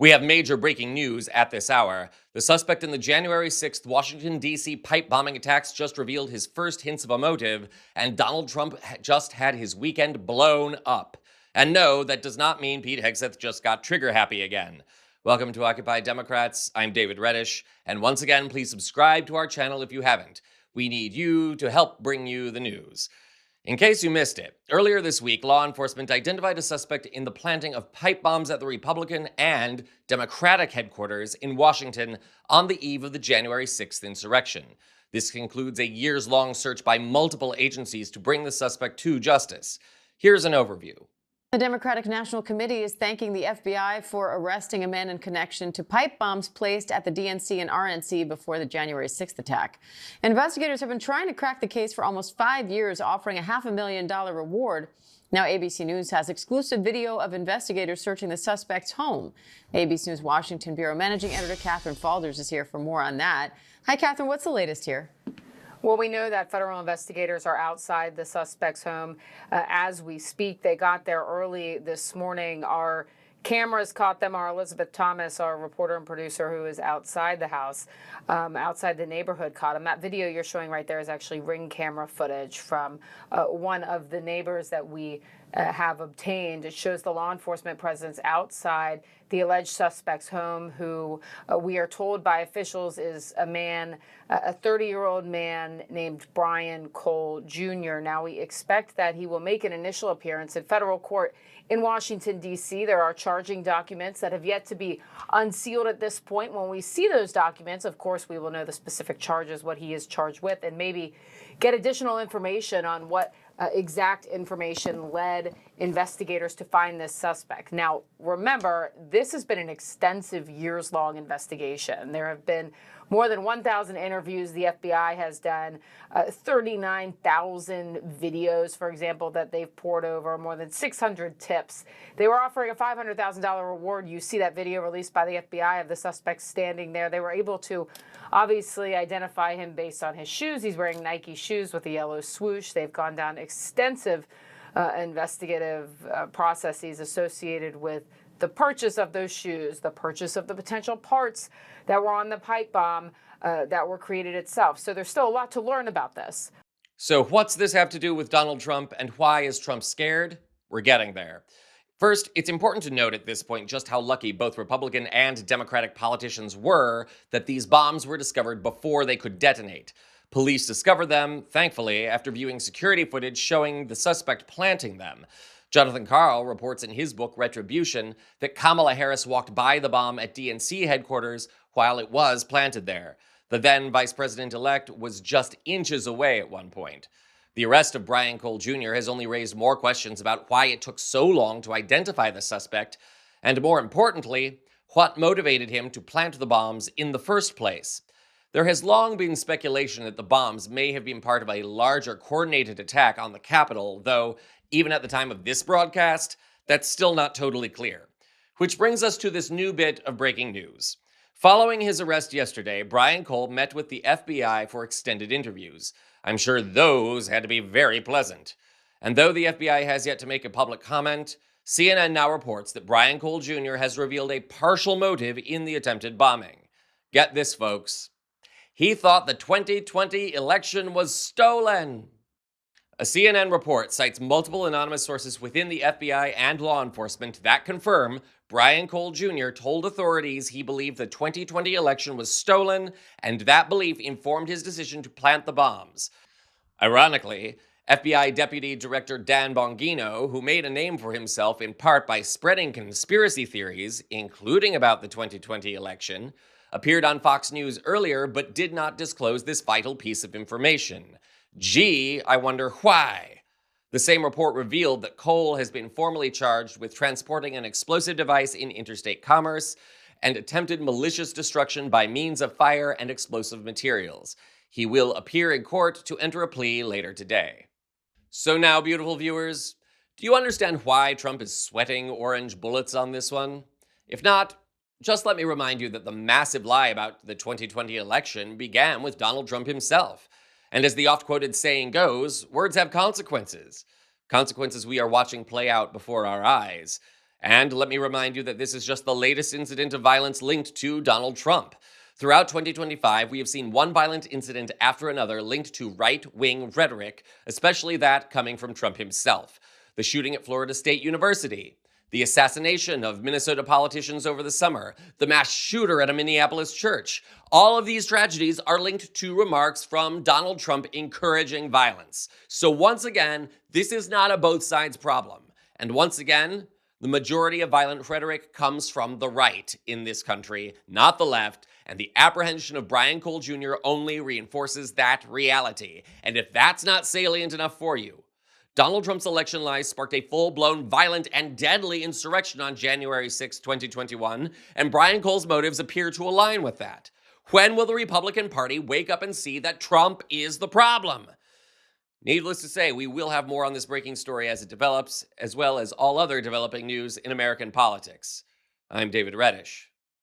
We have major breaking news at this hour. The suspect in the January 6th Washington, D.C. pipe bombing attacks just revealed his first hints of a motive, and Donald Trump just had his weekend blown up. And no, that does not mean Pete Hegseth just got trigger happy again. Welcome to Occupy Democrats. I'm David Reddish, and once again, please subscribe to our channel if you haven't. We need you to help bring you the news. In case you missed it, earlier this week, law enforcement identified a suspect in the planting of pipe bombs at the Republican and Democratic headquarters in Washington on the eve of the January 6th insurrection. This concludes a years-long search by multiple agencies to bring the suspect to justice. Here's an overview. The Democratic National Committee is thanking the FBI for arresting a man in connection to pipe bombs placed at the DNC and RNC before the January 6th attack. Investigators have been trying to crack the case for almost 5 years, offering a $500,000 reward. Now ABC News has exclusive video of investigators searching the suspect's home. ABC News Washington Bureau Managing Editor Catherine Falders is here for more on that. Hi, Catherine. What's the latest here? Well, we know that federal investigators are outside the suspect's home as we speak. They got there early this morning. Our cameras caught them. Our Elizabeth Thomas, our reporter and producer who is outside the house, outside the neighborhood, caught them. That video you're showing right there is actually Ring camera footage from one of the neighbors that we have obtained. It shows the law enforcement presence outside the alleged suspect's home, who we are told by officials is a man, a 30-year-old man named Brian Cole Jr. Now, we expect that he will make an initial appearance in federal court in Washington, D.C. There are charging documents that have yet to be unsealed at this point. When we see those documents, of course, we will know the specific charges, what he is charged with, and maybe get additional information on what exact information led investigators to find this suspect. Now, remember, this has been an extensive years-long investigation. There have been more than 1,000 interviews the FBI has done, 39,000 videos, for example, that they've poured over, more than 600 tips. They were offering a $500,000 reward. You see that video released by the FBI of the suspect standing there. They were able to obviously identify him based on his shoes. He's wearing Nike shoes with a yellow swoosh. They've gone down extensive investigative processes associated with the purchase of those shoes, the purchase of the potential parts that were on the pipe bomb that were created itself. So there's still a lot to learn about this. So what's this have to do with Donald Trump, and why is Trump scared? We're getting there. First, it's important to note at this point just how lucky both Republican and Democratic politicians were that these bombs were discovered before they could detonate. Police discovered them, thankfully, after viewing security footage showing the suspect planting them. Jonathan Karl reports in his book, Retribution, that Kamala Harris walked by the bomb at DNC headquarters while it was planted there. The then Vice President-elect was just inches away at one point. The arrest of Brian Cole Jr. has only raised more questions about why it took so long to identify the suspect, and more importantly, what motivated him to plant the bombs in the first place. There has long been speculation that the bombs may have been part of a larger coordinated attack on the Capitol, though even at the time of this broadcast, that's still not totally clear. Which brings us to this new bit of breaking news. Following his arrest yesterday, Brian Cole met with the FBI for extended interviews. I'm sure those had to be very pleasant. And though the FBI has yet to make a public comment, CNN now reports that Brian Cole Jr. has revealed a partial motive in the attempted bombing. Get this, folks. He thought the 2020 election was stolen. A CNN report cites multiple anonymous sources within the FBI and law enforcement that confirm Brian Cole Jr. told authorities he believed the 2020 election was stolen, and that belief informed his decision to plant the bombs. Ironically, FBI Deputy Director Dan Bongino, who made a name for himself in part by spreading conspiracy theories, including about the 2020 election, appeared on Fox News earlier but did not disclose this vital piece of information. Gee, I wonder why. The same report revealed that Cole has been formally charged with transporting an explosive device in interstate commerce and attempted malicious destruction by means of fire and explosive materials. He will appear in court to enter a plea later today. So now, beautiful viewers, do you understand why Trump is sweating orange bullets on this one? If not, just let me remind you that the massive lie about the 2020 election began with Donald Trump himself. And as the oft-quoted saying goes, words have consequences. Consequences we are watching play out before our eyes. And let me remind you that this is just the latest incident of violence linked to Donald Trump. Throughout 2025, we have seen one violent incident after another linked to right-wing rhetoric, especially that coming from Trump himself. The shooting at Florida State University, the assassination of Minnesota politicians over the summer, the mass shooter at a Minneapolis church. All of these tragedies are linked to remarks from Donald Trump encouraging violence. So once again, this is not a both sides problem. And once again, the majority of violent rhetoric comes from the right in this country, not the left, and the apprehension of Brian Cole Jr. only reinforces that reality. And if that's not salient enough for you, Donald Trump's election lies sparked a full-blown, violent, and deadly insurrection on January 6, 2021, and Brian Cole's motives appear to align with that. When will the Republican Party wake up and see that Trump is the problem? Needless to say, we will have more on this breaking story as it develops, as well as all other developing news in American politics. I'm David Reddish.